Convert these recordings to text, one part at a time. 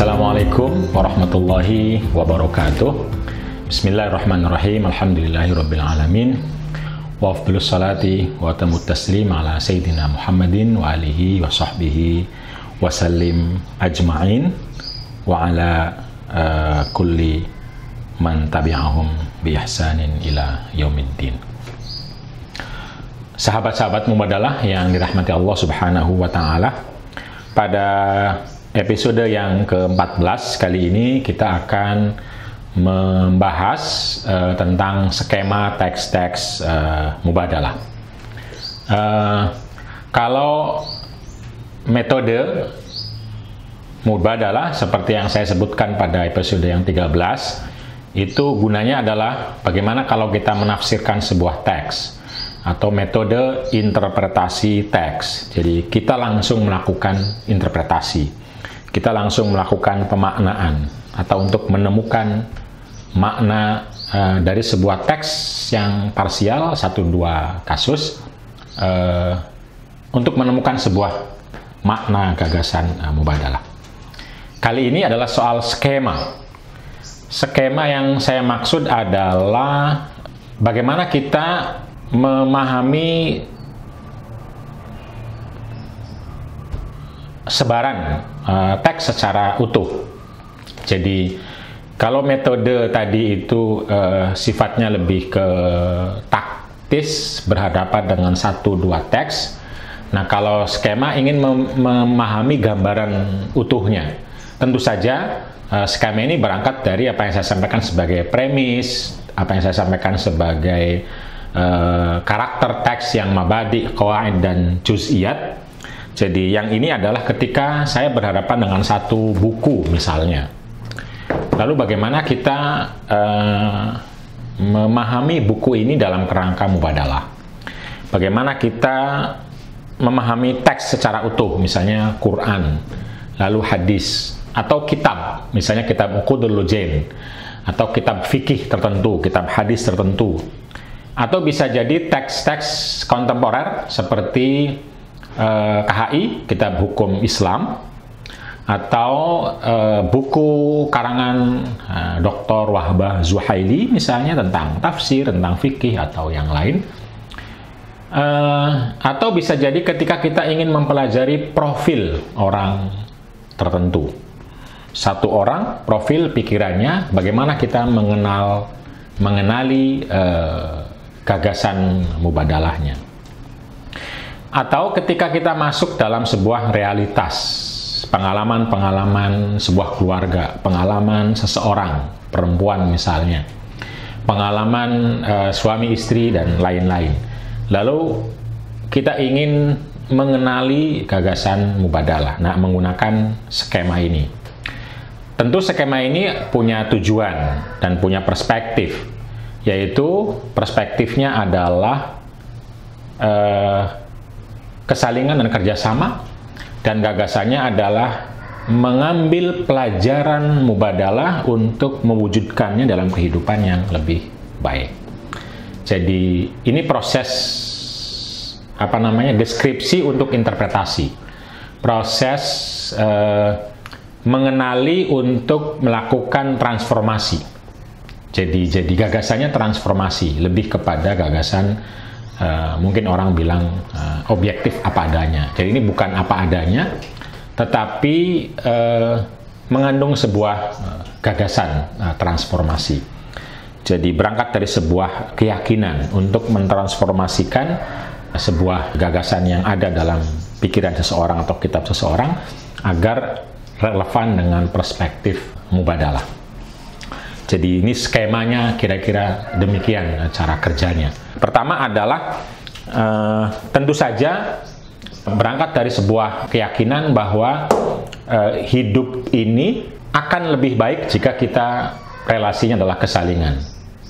Assalamualaikum warahmatullahi wabarakatuh. Bismillahirrahmanirrahim. Alhamdulillahirabbil alamin. Wa afdhalus salati wa tamut taslim ala sayyidina Muhammadin wa alihi wa sahbihi wa sallim ajma'in wa ala kulli man tabi'ahum bi ihsanin ila yaumiddin. Sahabat-sahabat Mubadalah yang dirahmati Allah Subhanahu wa taala, pada episode yang ke-14 kali ini kita akan membahas tentang skema teks-teks Mubadalah. Kalau metode Mubadalah seperti yang saya sebutkan pada episode yang 13, itu gunanya adalah bagaimana kalau kita menafsirkan sebuah teks atau metode interpretasi teks. Jadi kita langsung melakukan interpretasi, kita langsung melakukan pemaknaan atau untuk menemukan makna dari sebuah teks yang parsial, 1-2 kasus, untuk menemukan sebuah makna gagasan Mubadalah. Kali ini adalah soal skema. Skema yang saya maksud adalah bagaimana kita memahami sebaran teks secara utuh. Jadi kalau metode tadi itu sifatnya lebih ke taktis, berhadapan dengan 1-2 teks. Nah, kalau skema ingin memahami gambaran utuhnya, tentu saja skema ini berangkat dari apa yang saya sampaikan sebagai premis, apa yang saya sampaikan sebagai karakter teks yang mabadi, qawaid, dan juz'iyat. Jadi yang ini adalah ketika saya berhadapan dengan satu buku misalnya. Lalu bagaimana kita memahami buku ini dalam kerangka Mubadalah? Bagaimana kita memahami teks secara utuh, misalnya Quran, lalu hadis, atau kitab, misalnya kitab Uqudul Lujain, atau kitab fikih tertentu, kitab hadis tertentu. Atau bisa jadi teks-teks kontemporer seperti KHI, Kitab Hukum Islam, atau buku karangan Dr. Wahbah Zuhaili misalnya tentang tafsir, tentang fikih, atau yang lain. Atau bisa jadi ketika kita ingin mempelajari profil orang tertentu. Satu orang, profil pikirannya, bagaimana kita mengenali gagasan Mubadalahnya. Atau ketika kita masuk dalam sebuah realitas, pengalaman-pengalaman sebuah keluarga, pengalaman seseorang, perempuan misalnya, pengalaman suami istri, dan lain-lain. Lalu kita ingin mengenali gagasan Mubadalah, nah menggunakan skema ini. Tentu skema ini punya tujuan dan punya perspektif, yaitu perspektifnya adalah kesalingan dan kerjasama, dan gagasannya adalah mengambil pelajaran Mubadalah untuk mewujudkannya dalam kehidupan yang lebih baik. Jadi ini proses deskripsi untuk interpretasi, proses mengenali untuk melakukan transformasi. Jadi gagasannya transformasi, lebih kepada gagasan mungkin orang bilang objektif apa adanya. Jadi ini bukan apa adanya, tetapi mengandung sebuah gagasan transformasi. Jadi berangkat dari sebuah keyakinan untuk mentransformasikan sebuah gagasan yang ada dalam pikiran seseorang atau kitab seseorang agar relevan dengan perspektif Mubadalah. Jadi ini skemanya kira-kira demikian cara kerjanya. Pertama adalah tentu saja berangkat dari sebuah keyakinan bahwa hidup ini akan lebih baik jika kita relasinya adalah kesalingan.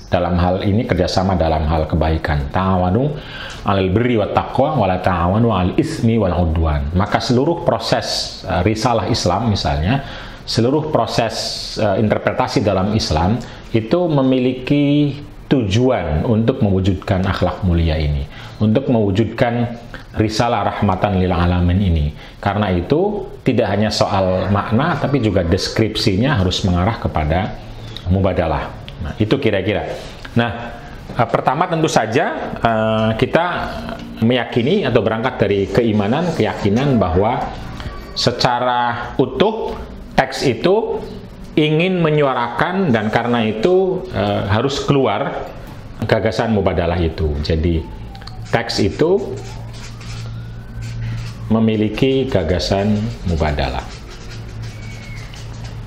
Dalam hal ini kerjasama dalam hal kebaikan. Ta'awanu 'alal birri wat taqwa wa la ta'awanu 'alal ismi wal 'udwan. Maka seluruh proses risalah Islam misalnya, seluruh proses interpretasi dalam Islam itu memiliki tujuan untuk mewujudkan akhlak mulia ini, untuk mewujudkan risalah rahmatan lil alamin ini. Karena itu tidak hanya soal makna, tapi juga deskripsinya harus mengarah kepada mubadalah. Nah, itu kira-kira. Nah, pertama tentu saja kita meyakini atau berangkat dari keyakinan bahwa secara utuh teks itu ingin menyuarakan, dan karena itu harus keluar gagasan mubadalah itu. Jadi teks itu memiliki gagasan mubadalah.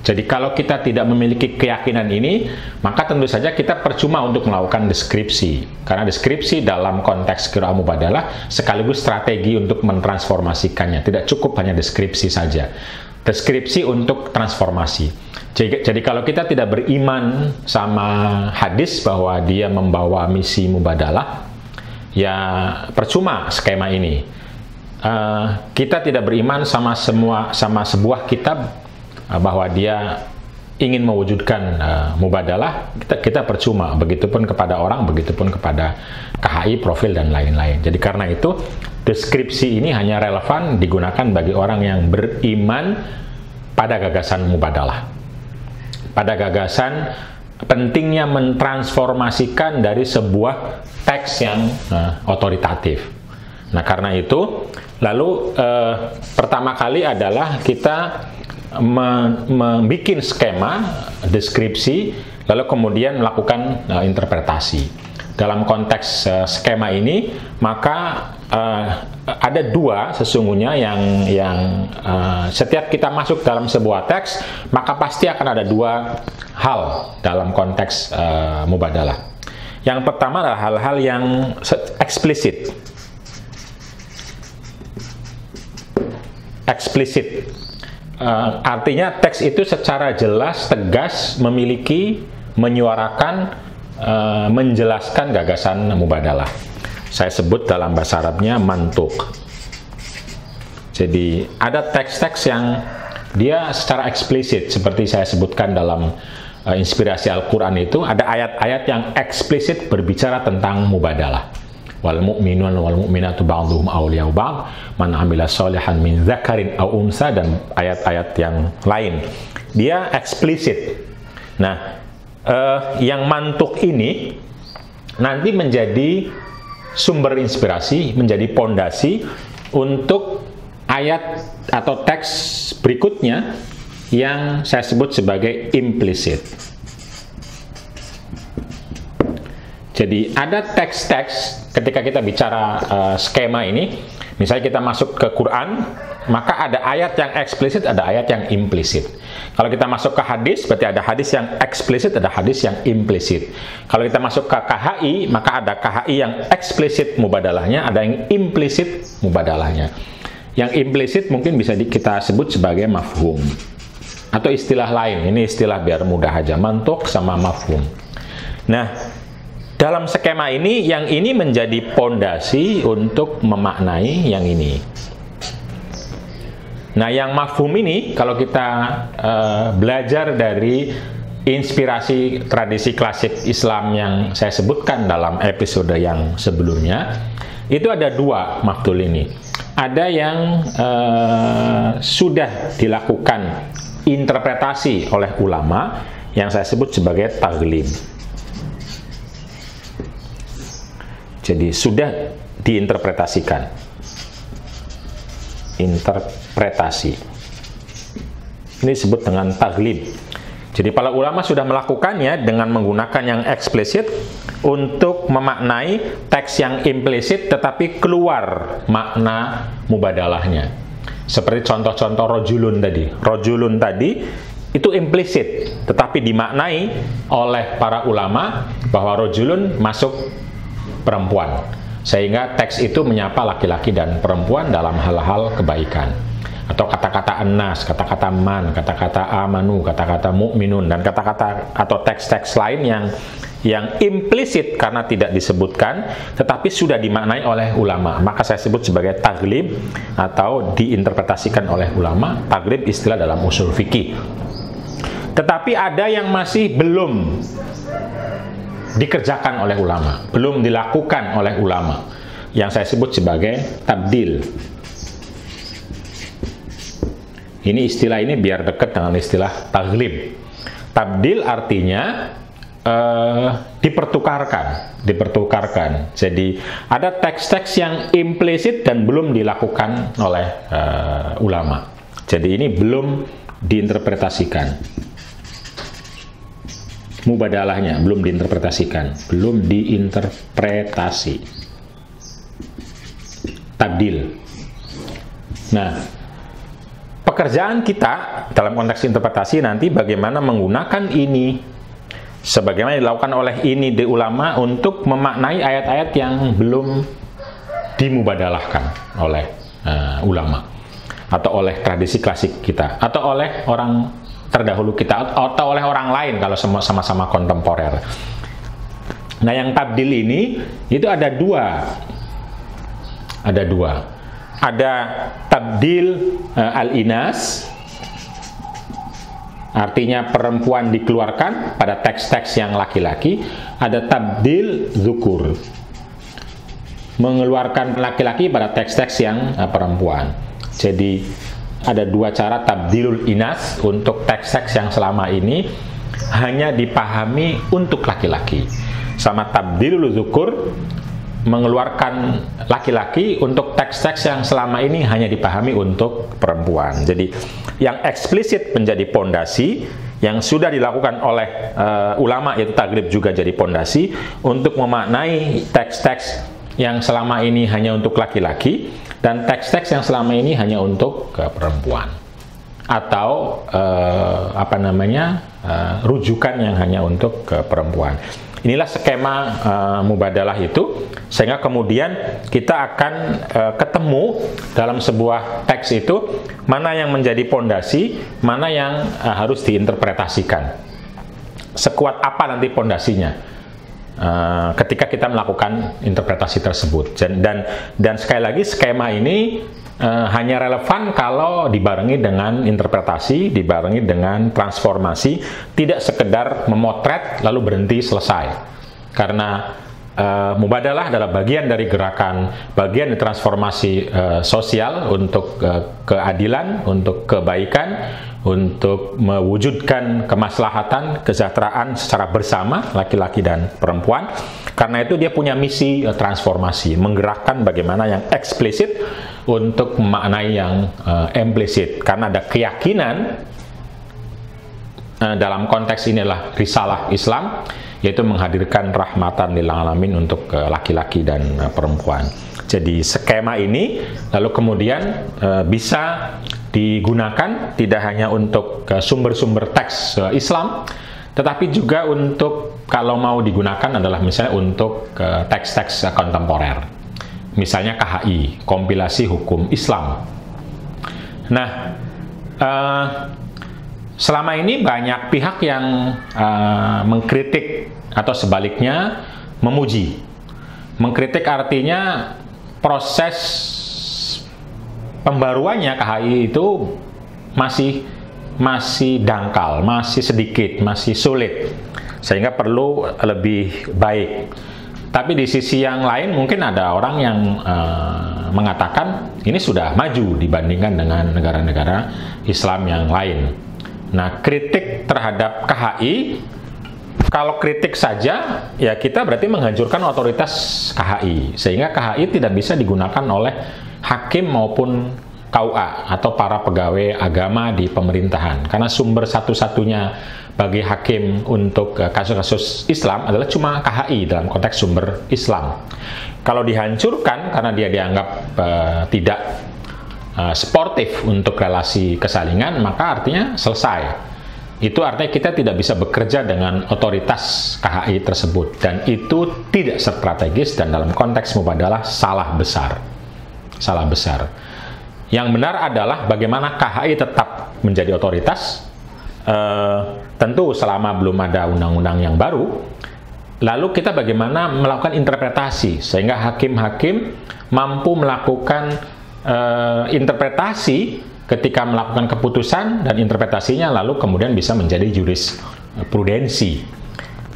Jadi kalau kita tidak memiliki keyakinan ini, maka tentu saja kita percuma untuk melakukan deskripsi. Karena deskripsi dalam konteks qiraah mubadalah sekaligus strategi untuk mentransformasikannya. Tidak cukup hanya deskripsi saja. Deskripsi untuk transformasi. Jadi kalau kita tidak beriman sama hadis bahwa dia membawa misi mubadalah, ya percuma skema ini. Kita tidak beriman sama sebuah kitab bahwa dia ingin mewujudkan mubadalah, kita percuma. Begitupun kepada orang, begitupun kepada KHI, profil, dan lain-lain. Jadi karena itu deskripsi ini hanya relevan digunakan bagi orang yang beriman pada gagasan mubadalah, pada gagasan pentingnya mentransformasikan dari sebuah teks yang otoritatif. Nah, karena itu lalu pertama kali adalah kita membuat skema deskripsi, lalu kemudian melakukan interpretasi. Dalam konteks skema ini, maka ada dua sesungguhnya yang setiap kita masuk dalam sebuah teks, maka pasti akan ada dua hal dalam konteks mubadalah. Yang pertama adalah hal-hal yang eksplisit. Artinya teks itu secara jelas, tegas, menyuarakan, menjelaskan gagasan mubadalah. Saya sebut dalam bahasa Arabnya mantuk. Jadi ada teks-teks yang dia secara eksplisit, seperti saya sebutkan dalam inspirasi Al-Quran itu, ada ayat-ayat yang eksplisit berbicara tentang mubadalah. Wal mu'minun wal mu'minatu ba'duhum awliya'u ba'd man 'amila sholihan min dzakarin aw unsa, dan ayat-ayat yang lain. Dia eksplisit. Nah, yang mantuk ini nanti menjadi sumber inspirasi, menjadi pondasi untuk ayat atau teks berikutnya yang saya sebut sebagai implisit. Jadi ada teks-teks ketika kita bicara skema ini, misalnya kita masuk ke Quran, maka ada ayat yang eksplisit, ada ayat yang implisit. Kalau kita masuk ke hadis, berarti ada hadis yang eksplisit, ada hadis yang implisit. Kalau kita masuk ke KHI, maka ada KHI yang eksplisit mubadalahnya, ada yang implisit mubadalahnya. Yang implisit mungkin bisa kita sebut sebagai mafhum. Atau istilah lain, ini istilah biar mudah aja, mantuk sama mafhum. Nah, dalam skema ini, yang ini menjadi pondasi untuk memaknai yang ini. Nah, yang mafhum ini, kalau kita belajar dari inspirasi tradisi klasik Islam yang saya sebutkan dalam episode yang sebelumnya, itu ada dua mafhum ini. Ada yang sudah dilakukan interpretasi oleh ulama, yang saya sebut sebagai taglib. Jadi sudah diinterpretasikan. Interpretasi. Ini disebut dengan taglib. Jadi para ulama sudah melakukannya dengan menggunakan yang eksplisit untuk memaknai teks yang implisit, tetapi keluar makna mubadalahnya. Seperti contoh-contoh rojulun tadi. Rojulun tadi itu implisit, tetapi dimaknai oleh para ulama bahwa rojulun masuk perempuan, sehingga teks itu menyapa laki-laki dan perempuan dalam hal-hal kebaikan. Atau kata-kata annas, kata-kata man, kata-kata amanu, kata-kata mu'minun, dan kata-kata atau teks-teks lain yang implisit karena tidak disebutkan tetapi sudah dimaknai oleh ulama, maka saya sebut sebagai taglib atau diinterpretasikan oleh ulama. Taglib istilah dalam usul fikih. Tetapi ada yang masih belum dikerjakan oleh ulama, belum dilakukan oleh ulama, yang saya sebut sebagai tabdil. Ini istilah ini biar dekat dengan istilah taghlib. Tabdil artinya dipertukarkan. Jadi ada teks-teks yang implisit dan belum dilakukan oleh ulama. Jadi ini belum diinterpretasikan. Mubadalahnya belum diinterpretasikan, belum diinterpretasi. Tabdil. Nah, pekerjaan kita dalam konteks interpretasi nanti bagaimana menggunakan ini sebagaimana dilakukan oleh ini di ulama untuk memaknai ayat-ayat yang belum dimubadalahkan oleh ulama, atau oleh tradisi klasik kita, atau oleh orang terdahulu kita, atau oleh orang lain kalau sama-sama kontemporer. Nah, yang tabdil ini itu ada dua. Ada tabdil al-inas, artinya perempuan dikeluarkan pada teks-teks yang laki-laki. Ada tabdil zukur, mengeluarkan laki-laki pada teks-teks yang perempuan. Jadi ada dua cara tabdilul inas untuk teks-teks yang selama ini hanya dipahami untuk laki-laki, sama tabdilul zukur, mengeluarkan laki-laki untuk teks-teks yang selama ini hanya dipahami untuk perempuan. Jadi yang eksplisit menjadi pondasi, yang sudah dilakukan oleh ulama yaitu taglib juga jadi pondasi untuk memaknai teks-teks yang selama ini hanya untuk laki-laki dan teks-teks yang selama ini hanya untuk perempuan, atau rujukan yang hanya untuk perempuan. Inilah skema mubadalah itu, sehingga kemudian kita akan ketemu dalam sebuah teks itu mana yang menjadi pondasi, mana yang harus diinterpretasikan. Sekuat apa nanti pondasinya ketika kita melakukan interpretasi tersebut. Dan sekali lagi, skema ini hanya relevan kalau dibarengi dengan interpretasi, dibarengi dengan transformasi, tidak sekedar memotret lalu berhenti selesai. Karena mubadalah adalah bagian dari gerakan, bagian dari transformasi sosial untuk keadilan, untuk kebaikan, untuk mewujudkan kemaslahatan, kesejahteraan secara bersama laki-laki dan perempuan. Karena itu dia punya misi transformasi, menggerakkan bagaimana yang eksplisit untuk memaknai yang implisit. Karena ada keyakinan dalam konteks inilah risalah Islam, yaitu menghadirkan rahmatan lil alamin untuk laki-laki dan perempuan. Jadi skema ini lalu kemudian bisa digunakan tidak hanya untuk sumber-sumber teks Islam, tetapi juga untuk kalau mau digunakan adalah misalnya untuk teks-teks kontemporer. Misalnya KHI, kompilasi hukum Islam. Nah, selama ini banyak pihak yang mengkritik atau sebaliknya memuji. Mengkritik artinya proses pembaruannya KHI itu masih dangkal, masih sedikit, masih sulit, sehingga perlu lebih baik. Tapi di sisi yang lain mungkin ada orang yang mengatakan ini sudah maju dibandingkan dengan negara-negara Islam yang lain. Nah, kritik terhadap KHI, kalau kritik saja, ya kita berarti menghancurkan otoritas KHI, sehingga KHI tidak bisa digunakan oleh hakim maupun KUA atau para pegawai agama di pemerintahan. Karena sumber satu-satunya bagi hakim untuk kasus-kasus Islam adalah cuma KHI dalam konteks sumber Islam. Kalau dihancurkan karena dia dianggap tidak sportif untuk relasi kesalingan, maka artinya selesai. Itu artinya kita tidak bisa bekerja dengan otoritas KHI tersebut, dan itu tidak strategis, dan dalam konteks mubadalah salah besar. Salah besar. Yang benar adalah bagaimana KHI tetap menjadi otoritas, tentu selama belum ada undang-undang yang baru. Lalu kita bagaimana melakukan interpretasi sehingga hakim-hakim mampu melakukan interpretasi ketika melakukan keputusan, dan interpretasinya lalu kemudian bisa menjadi jurisprudensi.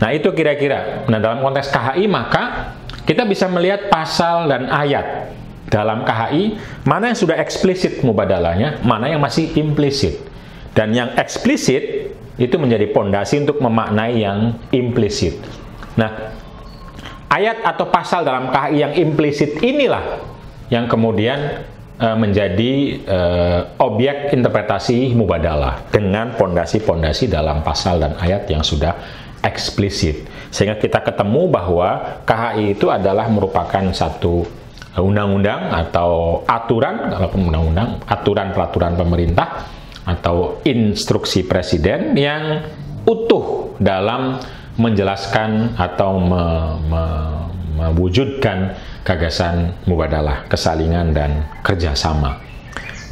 Nah, itu kira-kira. Nah, dalam konteks KHI maka kita bisa melihat pasal dan ayat dalam KHI, mana yang sudah eksplisit mubadalahnya, mana yang masih implisit. Dan yang eksplisit itu menjadi pondasi untuk memaknai yang implisit. Nah, ayat atau pasal dalam KHI yang implisit inilah yang kemudian menjadi objek interpretasi mubadalah dengan pondasi-pondasi dalam pasal dan ayat yang sudah eksplisit. Sehingga kita ketemu bahwa KHI itu adalah merupakan satu undang-undang atau aturan, kalau undang-undang, aturan-peraturan pemerintah atau instruksi presiden yang utuh dalam menjelaskan atau mewujudkan gagasan mubadalah, kesalingan dan kerjasama.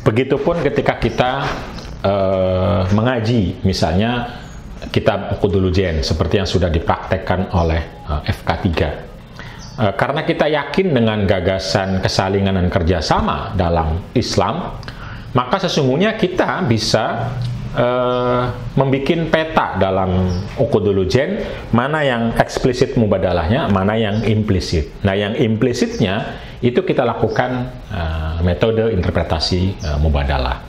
Begitupun ketika kita mengaji, misalnya kitab Uqudul Ujain seperti yang sudah dipraktekkan oleh FK3. Karena kita yakin dengan gagasan kesalingan dan kerjasama dalam Islam, maka sesungguhnya kita bisa membuat peta dalam Uqudul Ujain mana yang eksplisit mubadalahnya, mana yang implisit. Nah, yang implisitnya itu kita lakukan metode interpretasi mubadalah.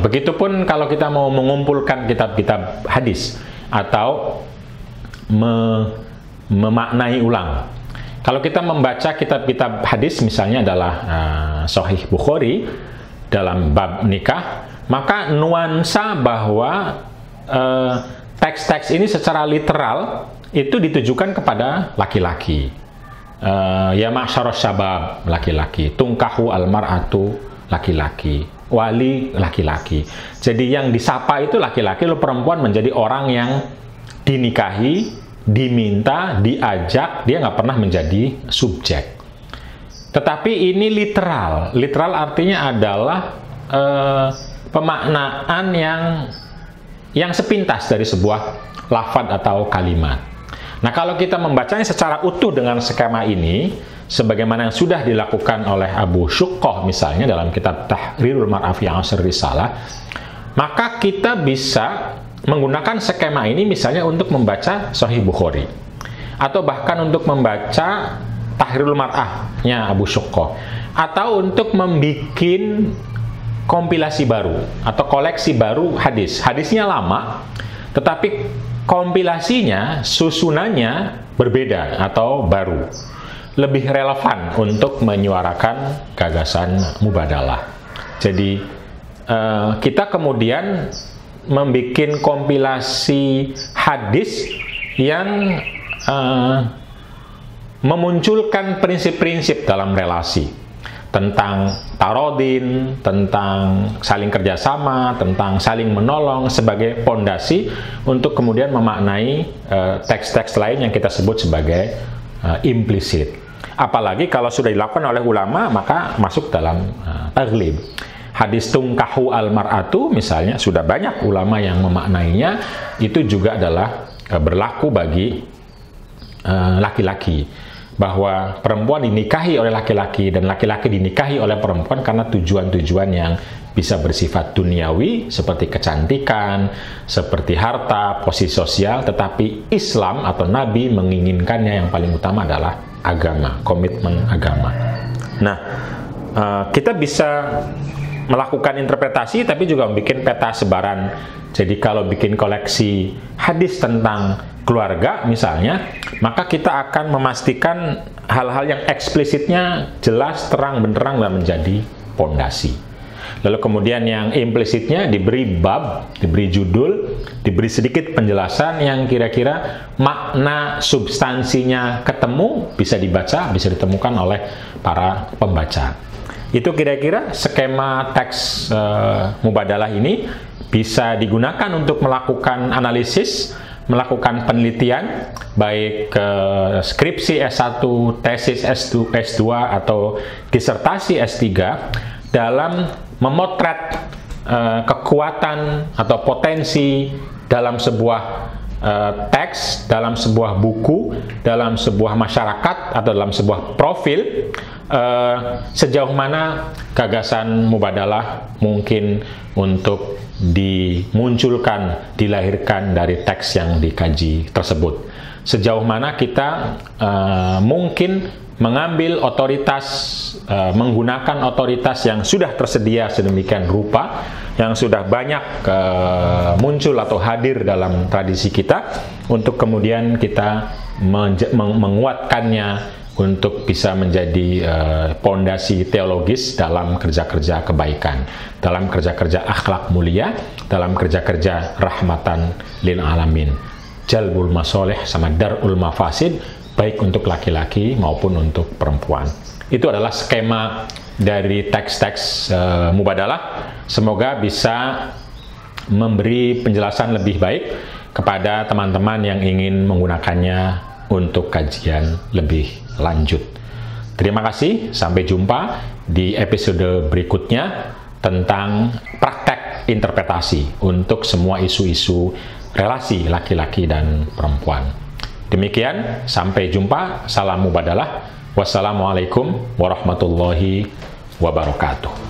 Begitupun kalau kita mau mengumpulkan kitab-kitab hadis atau memaknai ulang. Kalau kita membaca kitab-kitab hadis misalnya adalah Sahih Bukhari dalam bab nikah, maka nuansa bahwa teks-teks ini secara literal itu ditujukan kepada laki-laki. Ya ma'syaros syabab, laki-laki. Tungkahu almar'atu, laki-laki. Wali, laki-laki. Jadi yang disapa itu laki-laki, lalu perempuan menjadi orang yang dinikahi, diminta, diajak, dia nggak pernah menjadi subjek. Tetapi ini literal. Literal artinya adalah pemaknaan yang sepintas dari sebuah lafadz atau kalimat. Nah, kalau kita membacanya secara utuh dengan skema ini, sebagaimana yang sudah dilakukan oleh Abu Syuqqah misalnya dalam kitab Tahrirul Mar'ah fi Ashr Risalah, maka kita bisa menggunakan skema ini misalnya untuk membaca Sahih Bukhari, atau bahkan untuk membaca Tahrirul Mar'ah-nya Abu Syuqqah, atau untuk membuat kompilasi baru atau koleksi baru hadis. Hadisnya lama, tetapi kompilasinya, susunannya berbeda atau baru, lebih relevan untuk menyuarakan gagasan mubadalah. Jadi kita kemudian membuat kompilasi hadis yang memunculkan prinsip-prinsip dalam relasi tentang tarodin, tentang saling kerjasama, tentang saling menolong sebagai pondasi untuk kemudian memaknai teks-teks lain yang kita sebut sebagai implisit. Apalagi kalau sudah dilakukan oleh ulama, maka masuk dalam taglib. Hadis tungkahu al-mar'atu misalnya, sudah banyak ulama yang memaknainya, itu juga adalah berlaku bagi laki-laki. Bahwa perempuan dinikahi oleh laki-laki dan laki-laki dinikahi oleh perempuan karena tujuan-tujuan yang bisa bersifat duniawi seperti kecantikan, seperti harta, posisi sosial, tetapi Islam atau Nabi menginginkannya yang paling utama adalah agama, komitmen agama. Nah, kita bisa melakukan interpretasi tapi juga bikin peta sebaran. Jadi kalau bikin koleksi hadis tentang keluarga misalnya, maka kita akan memastikan hal-hal yang eksplisitnya jelas, terang, benderang dan menjadi pondasi. Lalu kemudian yang implisitnya diberi bab, diberi judul, diberi sedikit penjelasan yang kira-kira makna substansinya ketemu, bisa dibaca, bisa ditemukan oleh para pembaca. Itu kira-kira skema teks mubadalah ini bisa digunakan untuk melakukan analisis, melakukan penelitian, baik skripsi S1, tesis S2 atau disertasi S3 dalam memotret kekuatan atau potensi dalam sebuah teks, dalam sebuah buku, dalam sebuah masyarakat, atau dalam sebuah profil, sejauh mana gagasan mubadalah mungkin untuk dimunculkan, dilahirkan dari teks yang dikaji tersebut. Sejauh mana kita mungkin mengambil otoritas, menggunakan otoritas yang sudah tersedia sedemikian rupa, yang sudah banyak muncul atau hadir dalam tradisi kita, untuk kemudian kita menguatkannya untuk bisa menjadi pondasi teologis dalam kerja-kerja kebaikan, dalam kerja-kerja akhlak mulia, dalam kerja-kerja rahmatan lil alamin, jalbul masoleh sama darul mafasid, baik untuk laki-laki maupun untuk perempuan. Itu adalah skema dari teks-teks mubadalah. Semoga bisa memberi penjelasan lebih baik kepada teman-teman yang ingin menggunakannya untuk kajian lebih lanjut. Terima kasih, sampai jumpa di episode berikutnya tentang praktek interpretasi untuk semua isu-isu relasi laki-laki dan perempuan. Demikian, sampai jumpa. Salam mubadalah. Wassalamualaikum warahmatullahi wabarakatuh.